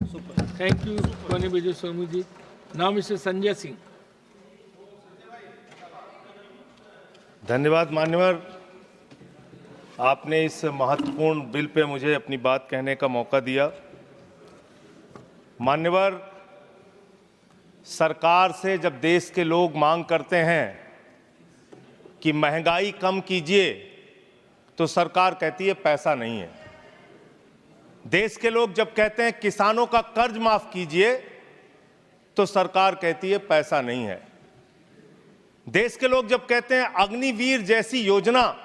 Super. Thank you, Honorable Vijay Swamuji. Now, Mr. Sanjay Singh. धन्यवाद मान्यवर, आपने इस महत्वपूर्ण बिल पे मुझे अपनी बात कहने का मौका दिया। मान्यवर, सरकार से जब देश के लोग मांग करते हैं कि महंगाई कम कीजिए, तो सरकार कहती है पैसा नहीं है। देश के लोग जब कहते हैं किसानों का कर्ज माफ कीजिए, तो सरकार कहती है पैसा नहीं है। देश के लोग जब कहते हैं अग्निवीर जैसी योजना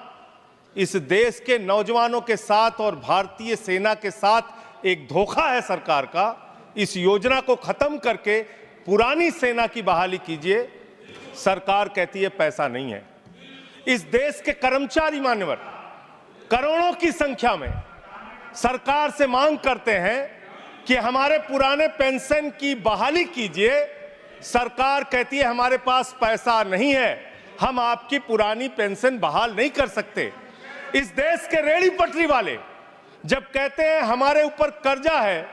इस देश के नौजवानों के साथ और भारतीय सेना के साथ एक धोखा है सरकार का, इस योजना को खत्म करके पुरानी सेना की बहाली कीजिए, सरकार कहती है पैसा नहीं है। इस देश के कर्मचारी मान्यवर करोड़ों की संख्या में सरकार से मांग करते हैं कि हमारे पुराने पेंशन की बहाली कीजिए, सरकार कहती है हमारे पास पैसा नहीं है, हम आपकी पुरानी पेंशन बहाल नहीं कर सकते। इस देश के रेहड़ी पटरी वाले जब कहते हैं हमारे ऊपर कर्जा है,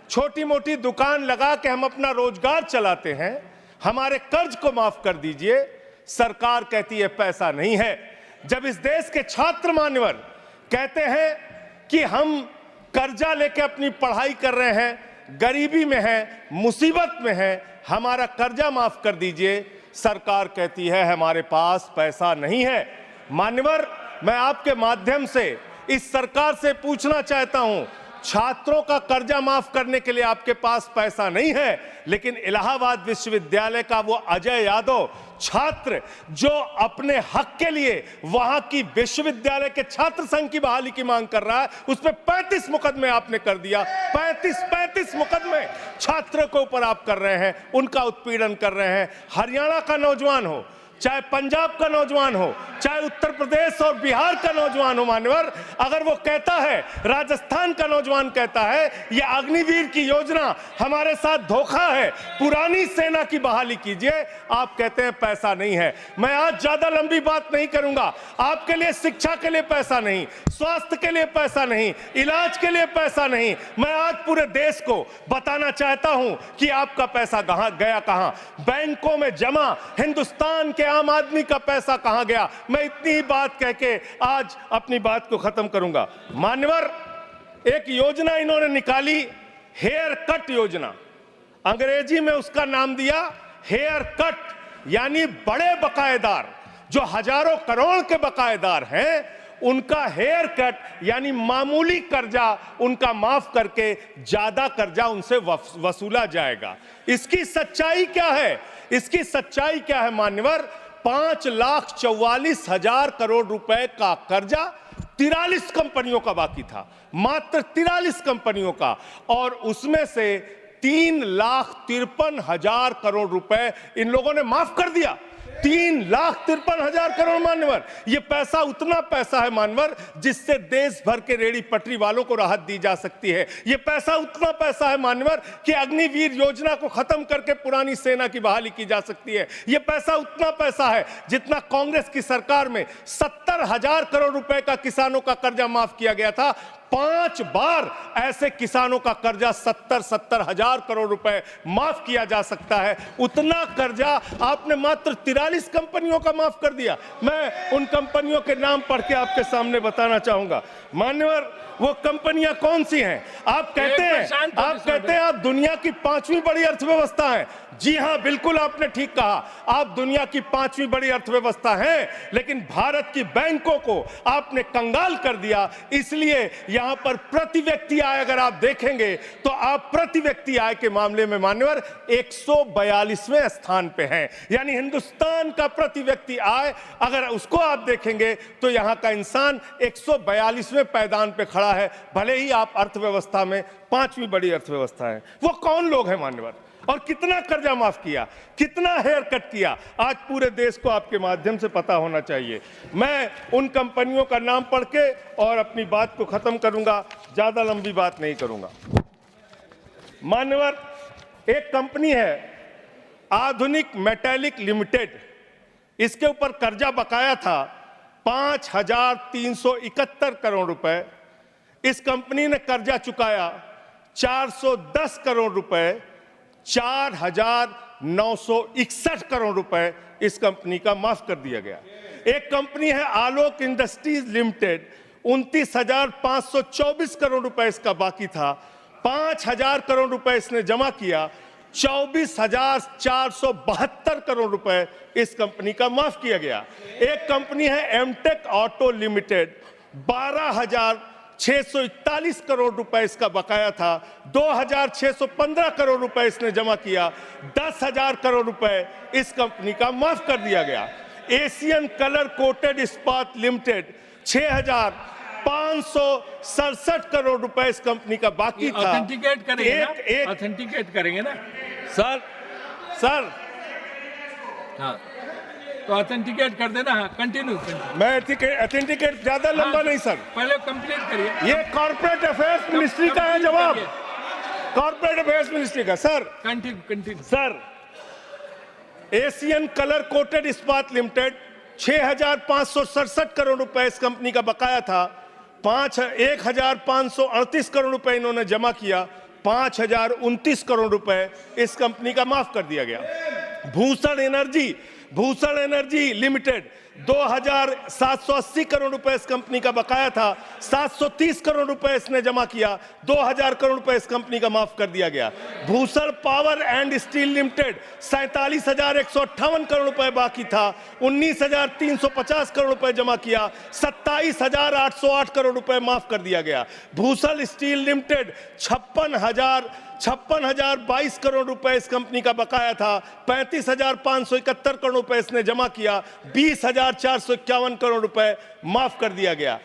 छोटी मोटी दुकान लगा के हम अपना रोजगार चलाते हैं, हमारे कर्ज को माफ कर दीजिए, सरकार कहती है पैसा नहीं है। जब इस देश के छात्र मान्यवर कहते हैं कि हम कर्जा लेके अपनी पढ़ाई कर रहे हैं, गरीबी में हैं, मुसीबत में हैं, हमारा कर्जा माफ कर दीजिए, सरकार कहती है हमारे पास पैसा नहीं है। मान्यवर, मैं आपके माध्यम से इस सरकार से पूछना चाहता हूं, छात्रों का कर्जा माफ करने के लिए आपके पास पैसा नहीं है, लेकिन इलाहाबाद विश्वविद्यालय का वो अजय यादव छात्र जो अपने हक के लिए वहां की विश्वविद्यालय के छात्र संघ की बहाली की मांग कर रहा है, उस पर 35 मुकदमे आपने कर दिया। 35 मुकदमे छात्रों के ऊपर आप कर रहे हैं, उनका उत्पीड़न कर रहे हैं। हरियाणा का नौजवान हो, चाहे पंजाब का नौजवान हो, चाहे उत्तर प्रदेश और बिहार का नौजवान हो मान्यवर, अगर वो कहता है, राजस्थान का नौजवान कहता है ये अग्निवीर की योजना हमारे साथ धोखा है, पुरानी सेना की बहाली कीजिए, आप कहते हैं पैसा नहीं है। मैं आज ज्यादा लंबी बात नहीं करूंगा। आपके लिए शिक्षा के लिए पैसा नहीं, स्वास्थ्य के लिए पैसा नहीं, इलाज के लिए पैसा नहीं, मैं आज पूरे देश को बताना चाहता हूं कि आपका पैसा कहां गया, कहां बैंकों में जमा हिंदुस्तान के आम आदमी का पैसा कहां गया। मैं इतनी ही बात कह के आज अपनी बात को खत्म करूंगा। मान्यवर, एक योजना इन्होंने निकाली, हेयर कट योजना, अंग्रेजी में उसका नाम दिया हेयर कट, यानी बड़े बकायेदार जो हजारों करोड़ के बकायेदार हैं, उनका हेयर कट यानी मामूली कर्जा उनका माफ करके ज्यादा कर्जा उनसे वसूला जाएगा। इसकी सच्चाई क्या है? इसकी सच्चाई क्या है मान्यवर? 5,44,000 करोड़ रुपए का कर्जा 43 कंपनियों का बाकी था, मात्र 43 कंपनियों का, और उसमें से 3,53,000 करोड़ रुपए इन लोगों ने माफ कर दिया। 3,53,000 करोड़ मान्यवर, ये पैसा उतना पैसा है मान्यवर जिससे देश भर के रेहड़ी पटरी वालों को राहत दी जा सकती है। ये पैसा उतना पैसा है मान्यवर कि अग्निवीर योजना को खत्म करके पुरानी सेना की बहाली की जा सकती है। ये पैसा उतना पैसा है जितना कांग्रेस की सरकार में 70,000 करोड़ रुपए का किसानों का कर्जा माफ किया गया था। 5 बार ऐसे किसानों का कर्जा 70,000 करोड़ रुपए माफ किया जा सकता है। उतना कर्जा आपने मात्र 43 कंपनियों का माफ कर दिया। मैं उन कंपनियों के नाम पढ़ के आपके सामने बताना चाहूंगा। मान्यवर, वो कंपनियां कौन सी हैं? आप कहते हैं आप दुनिया की 5वीं बड़ी अर्थव्यवस्था हैं। जी हां, बिल्कुल आपने ठीक कहा, आप दुनिया की 5वीं बड़ी अर्थव्यवस्था हैं, लेकिन भारत की बैंकों को आपने कंगाल कर दिया। इसलिए यहां पर प्रति व्यक्ति आय अगर आप देखेंगे तो आप प्रति व्यक्ति आय के मामले में मान्यवर 142वें स्थान पे हैं। यानी हिंदुस्तान का प्रति व्यक्ति आय अगर उसको आप देखेंगे तो यहां का इंसान 142वें पायदान पे खड़ा है, भले ही आप अर्थव्यवस्था में 5वीं बड़ी अर्थव्यवस्था है। वो कौन लोग हैं मान्यवर, और कितना कर्जा माफ किया, कितना हेयर कट किया, आज पूरे देश को आपके माध्यम से पता होना चाहिए। मैं उन कंपनियों का नाम पढ़ के और अपनी बात को खत्म करूंगा, ज्यादा लंबी बात नहीं करूंगा। मान्यवर, एक कंपनी है आधुनिक मेटालिक लिमिटेड, इसके ऊपर कर्जा बकाया था 5,371 करोड़ रुपए। इस कंपनी ने कर्जा चुकाया 410 करोड़ रुपए, 4,961 करोड़ रुपए इस कंपनी का माफ कर दिया गया। एक कंपनी है आलोक इंडस्ट्रीज लिमिटेड, 29,524 करोड़ रुपए इसका बाकी था, 5,000 करोड़ रुपए इसने जमा किया, 24,472 करोड़ रुपए इस कंपनी का माफ किया गया। एक कंपनी है एमटेक ऑटो लिमिटेड, 12,641 करोड़ रुपए इसका बकाया था, 2,615 करोड़ रुपए इसने जमा किया, 10,000 करोड़ रुपए इस कंपनी का माफ कर दिया गया। एशियन कलर कोटेड इस्पात लिमिटेड, 6,567 करोड़ रुपए इस कंपनी का बाकी था। ऑथेंटिकेट करेंगे ना? ऑथेंटिकेट करेंगे ना सर हाँ, तो ऑथेंटिकेट कर देना। हाँ, कंटिन्यू। मैं ऑथेंटिकेट ज्यादा लंबा नहीं सर, पहले कंप्लीट करिए। ये कॉर्पोरेट अफेयर्स मिनिस्ट्री का है जवाब, कॉर्पोरेट अफेयर्स मिनिस्ट्री का। Sir continue. Sir, Asian colour coated इस्पात लिमिटेड, 6,567 करोड़ रुपए इस कंपनी का बकाया था, 1,538 करोड़ रुपए इन्होंने जमा किया, 5,029 करोड़ रुपए इस कंपनी का माफ कर दिया गया। भूषण एनर्जी लिमिटेड, 2,780 करोड़ रुपए इस कंपनी का बकाया था, 730 करोड़ रुपए इसने जमा किया, 2,000 करोड़ रुपए इस कंपनी का माफ कर दिया गया। Bhushan power and steel limited, 47,158 crore रुपए बाकी था, 19,350 करोड़ रुपए जमा किया, 27,808 करोड़ रुपए माफ कर दिया गया। भूषण स्टील लिमिटेड, 56,022 करोड़ रुपए इस कंपनी का बकाया था, 35,571 करोड़ रुपए इसने जमा किया, 20,451 करोड़ रुपए माफ कर दिया गया।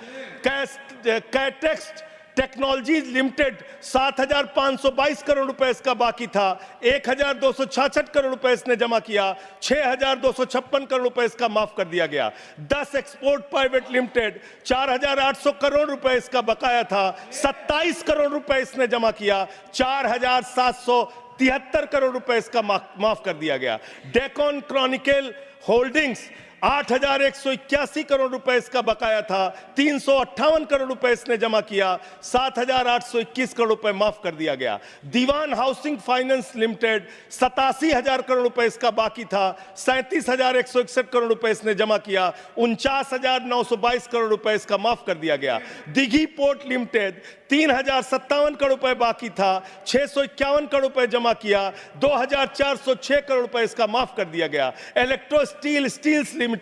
कैटेक्स टेक्नोलॉजीज लिमिटेड, 7,522 करोड़ रुपए इसका बाकी था, 1,266 करोड़ रुपए इसने जमा किया, 6,256 करोड़ रुपए इसका माफ कर दिया गया। 10 एक्सपोर्ट प्राइवेट लिमिटेड, 4,800 करोड़ रुपए इसका बकाया था, 27 करोड़ रुपए इसने जमा किया, 4,773 करोड़ रुपए इसका माफ कर दिया गया। डेकॉन क्रॉनिकल होल्डिंग्स, 8,181 करोड़ रुपए इसका बकाया था, 358 करोड़ रुपए इसने जमा किया, 7,821 करोड़ रुपए माफ कर दिया गया। दीवान हाउसिंग फाइनेंस लिमिटेड, 87,000 करोड़ रुपए इसका बाकी था, 37,161 करोड़ रुपए इसने जमा किया, 49,922 करोड़ रुपए इसका माफ कर दिया गया। दिघी पोर्ट लिमिटेड, 3,057 करोड़ रुपए बाकी था, 651 करोड़ रुपए जमा किया, 2,406 करोड़ रुपए इसका माफ कर दिया गया। इलेक्ट्रो स्टील्स लिमिटेड,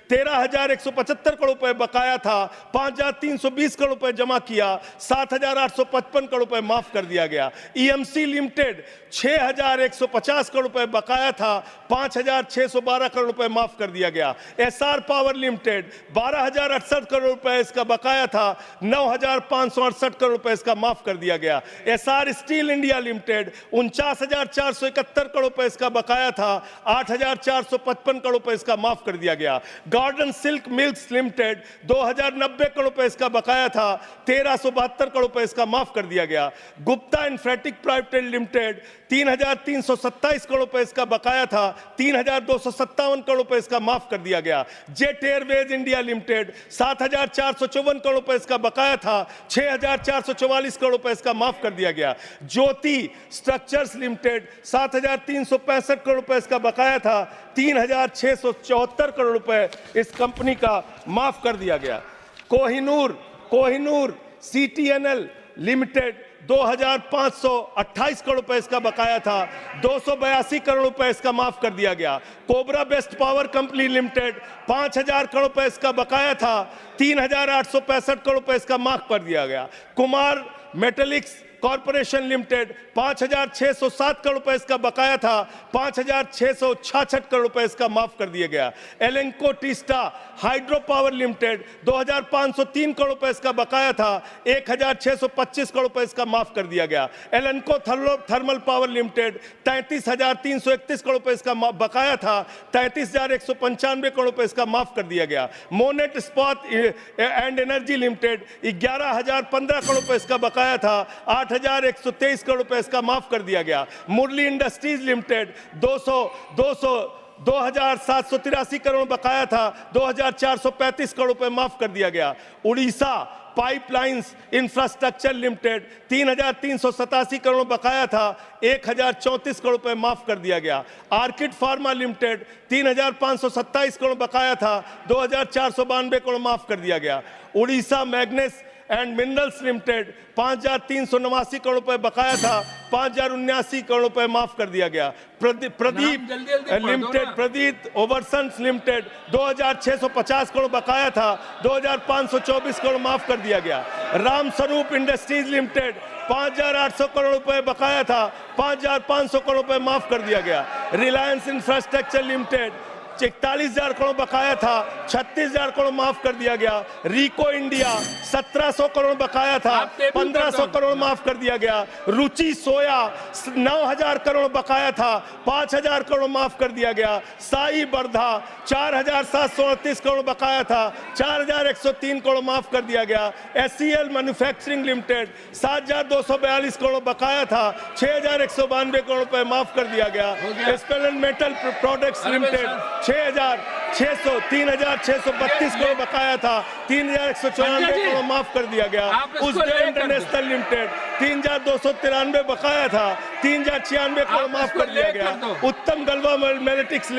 13,175 करोड़ रुपए बकाया था, 5,320 करोड़ रुपए जमा किया, 7,855 करोड़ रुपए माफ कर दिया गया। ईएमसी लिमिटेड, 6,150 करोड़ रुपए बकाया था, 5,612 करोड़ रुपए माफ कर दिया गया। एसआर पावर लिमिटेड, 12,068 करोड़ रुपए इसका बकाया था, 9,568 करोड़ रुपए इसका माफ कर दिया गया। SR steel India limited, 49,471 crore रुपए इसका बकाया था, 8,455 करोड़ रुपए इसका माफ कर दिया गया। Garden silk milks limited, 2,090 crore रुपए इसका बकाया था, 1,372 करोड़ रुपए इसका माफ कर दिया गया। Gupta Infratech private limited, 3,327 crore रुपए इसका बकाया था, 3,257 करोड़ रुपए इसका माफ कर दिया गया। Jet Airways India limited, 7,454 crore रुपए इसका बकाया था, 6,444 करोड़ रुपए इसका माफ कर दिया गया। ज्योति स्ट्रक्चर्स लिमिटेड, 7,365 करोड़ रुपए इसका बकाया था, 3,674 करोड़ रुपए इस कंपनी का माफ कर दिया गया। कोहिनूर सीटीएनएल लिमिटेड, 2,528 करोड़ रुपए इसका बकाया था, 282 करोड़ रुपए इसका माफ कर दिया गया। Cobra best power company limited, 5,000 crore रुपए इसका बकाया था, 3,865 करोड़ रुपए इसका माफ कर दिया गया। Kumar metallics corporation limited, 5,607 crore रुपए इसका बकाया था, 5,666 करोड़ रुपए इसका माफ कर दिया गया। Lanco Teesta hydro power limited, 2,503 crore रुपए इसका बकाया था, 1,625 करोड़ रुपए इसका माफ कर दिया गया। एलेंको थर्मल पावर लिमिटेड, 33,331 करोड़ रुपए इसका बकाया था, 33,195 करोड़ रुपए इसका माफ कर दिया गया। मोनेट इस्पात एंड एनर्जी लिमिटेड, 11,015 करोड़ रुपए इसका बकाया था, 8,123 करोड़ रुपए इसका माफ कर दिया गया। मुरली इंडस्ट्रीज लिमिटेड, 2,783 करोड़ बकाया था, 2,435 करोड़ रुपए माफ कर दिया गया। Orissa pipelines infrastructure limited 3,387 crore बकाया था, 1,034 करोड़ रुपए माफ कर दिया गया। आर्किड फार्मा लिमिटेड 3,527 करोड़ बकाया था, 2,492 करोड़ माफ कर दिया गया। Orissa मैग्नेस and minerals limited 5,389 crore रुपए बकाया था, 5,079 करोड़ रुपए माफ कर दिया गया। प्रदीप लिमिटेड, प्रदीप ओवरसन्स लिमिटेड 2,650 करोड़ बकाया था, 2,524 करोड़ माफ कर दिया गया। रामस्वरूप इंडस्ट्रीज लिमिटेड 5,800 करोड़ रुपए बकाया था, 5,500 करोड़ रुपए माफ कर दिया गया। रिलायंस इंफ्रास्ट्रक्चर लिमिटेड 41,000 करोड़ बकाया था, 36,000 करोड़ माफ कर दिया गया। रिको इंडिया 1,700 करोड़ बकाया था, 1,500 करोड़ माफ कर दिया गया। रुचि सोया 9,000 करोड़ बकाया था, 5,000 करोड़ माफ कर दिया गया। साई बर्धा 4,738 करोड़ बकाया था, 4,103 करोड़ माफ कर दिया गया। SCL मैन्युफैक्चरिंग लिमिटेड 7,242 करोड़ बकाया था, 6,192 करोड़ रुपए माफ कर दिया गया। स्पेलेंट मेटल प्रोडक्ट्स लिमिटेड 3,632 करोड़ बकाया था, 3,194 करोड़ माफ कर दिया गया। उज्जैन इंटरनेशनल लिमिटेड 3,293 बकाया था, 3,096 करोड़ माफ कर दिया गया। उत्तम गलवा मेटेलिक्स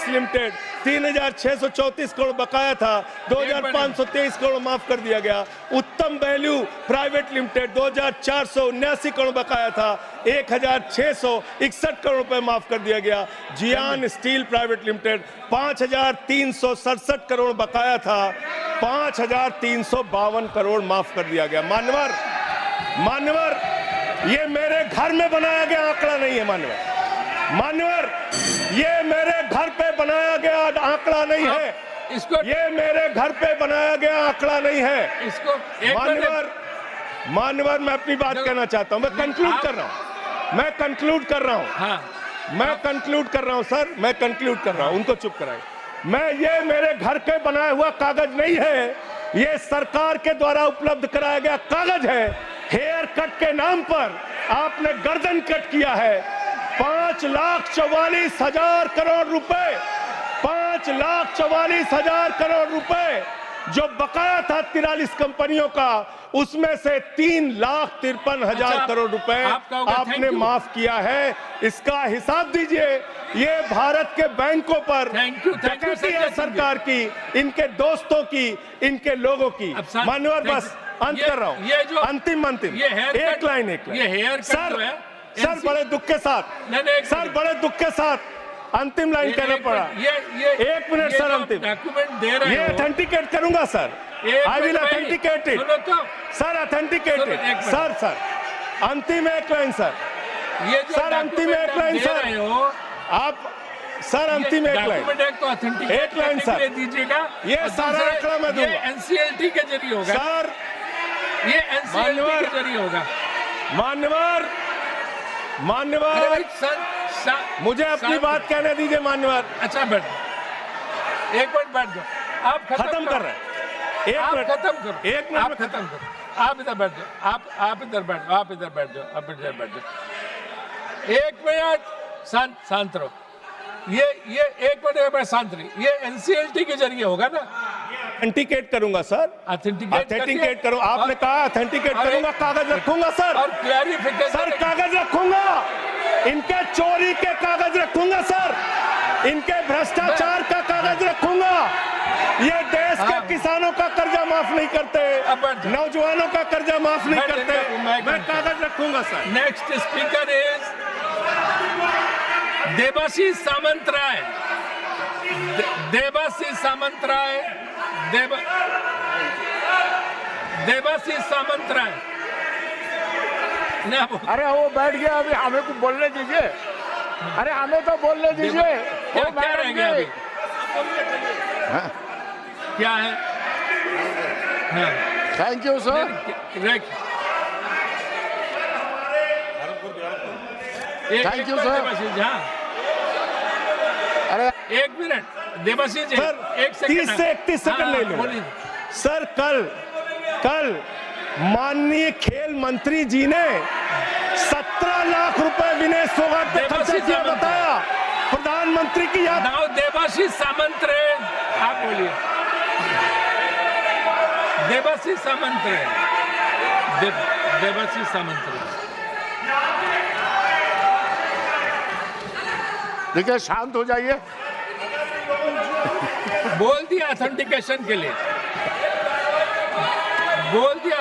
लिमिटेड 3,634 करोड़ बकाया था, 2,523 करोड़ माफ कर दिया गया। उत्तम वैल्यू प्राइवेट लिमिटेड 2,479 करोड़ बकाया था, 1,661 करोड़ रुपए माफ कर दिया गया। जियान स्टील प्राइवेट लिमिटेड 5,367 करोड़ बकाया था, 5,352 करोड़ माफ कर दिया गया। मान्यवर, ये मेरे घर में बनाया गया आंकड़ा नहीं है। मान्यवर, ये मेरे घर पे बनाया गया आंकड़ा नहीं है। ये मेरे घर पे बनाया गया आंकड़ा नहीं है। मान्यवर, मैं अपनी बात कहना चाहता हूं। मैं कंक्लूड कर रहा हूं सर, मैं कंक्लूड कर रहा हूं। उनको चुप कराएं। ये मेरे घर के बनाया हुआ कागज नहीं है, ये सरकार के द्वारा उपलब्ध कराया गया कागज है। हेयर कट के नाम पर आपने गर्दन कट किया है। 5,44,000 करोड़ रुपए, 5,44,000 करोड़ रुपए जो बकाया था 43 कंपनियों का, उसमें से 3,53,000 करोड़ रुपए आपने माफ किया है। इसका हिसाब दीजिए। ये भारत के बैंकों पर डकैती है सरकार की, इनके दोस्तों की, इनके लोगों की। मान्यवर, बस अंत कर रहा हूं। अंतिम एक लाइन सर, बड़े दुख के साथ अंतिम लाइन कहना पड़ा। 1 मिनट सर, अंतिम डॉक्यूमेंट दे रहे हो, ये ऑथेंटिकेट करूंगा sir. I will authenticate it sir, authenticate it sir. अंतिम एक लाइन सर, सर अंतिम एक लाइन सर, आप सर अंतिम एक लाइन सर दीजिएगा। ये सारा आंकड़ा मैं दूंगा, एनसीएलटी के जरिए होगा सर, ये एनसीएलटी के जरिए होगा। मान्यवर, मुझे अपनी बात कहने दीजिए। मान्यवर, अच्छा बैठ, एक मिनट बैठ जाओ। आप खत्म कर रहे हैं। आप खत्म करो, एक मिनट आप खत्म करो। आप इधर बैठ जाओ, आप इधर बैठ जाओ, आप इधर बैठ जाओ। 1 मिनट शांत रहो। ये 1 मिनट शांत रही। ये एनसीएलटी के जरिए होगा ना? ऑथेंटिकेट करूंगा सर, ऑथेंटिकेट करो। आपने कहा ऑथेंटिकेट करूंगा, कागज रखूंगा सर, और क्लैरिफिकेशन सर, कागज रखूंगा। इनके चोरी के कागज रखूंगा सर, इनके भ्रष्टाचार का कागज रखूंगा। ये देश के किसानों का कर्जा माफ नहीं करते, नौजवानों का कर्जा माफ नहीं करते। मैं कागज रखूंगा sir. Next speaker is Debashish Samantaray. Debashish Samantaray. अरे वो बैठ गया, अभी हमें को बोलने दीजिए। अरे हमें तो बोलने दीजिए। क्या रह गया अभी? क्या है? Thank you sir. Thank you sir. अरे 1 मिनट देबाशीष जी, सर 30 से 31 सेकंड ले लो सर। कल माननीय खेल मंत्री जी ने 17 लाख रुपए विनेश फोगाट पे खर्च किया, बताया। प्रधानमंत्री की याद। नाउ देबाशीष सामंत रहे, आप बोलिए। देवासी सामंत है, देवासी सामंत है। देखिए, शांत हो जाइए। बोल दिया ऑथेंटिकेशन के लिए, बोल दिया।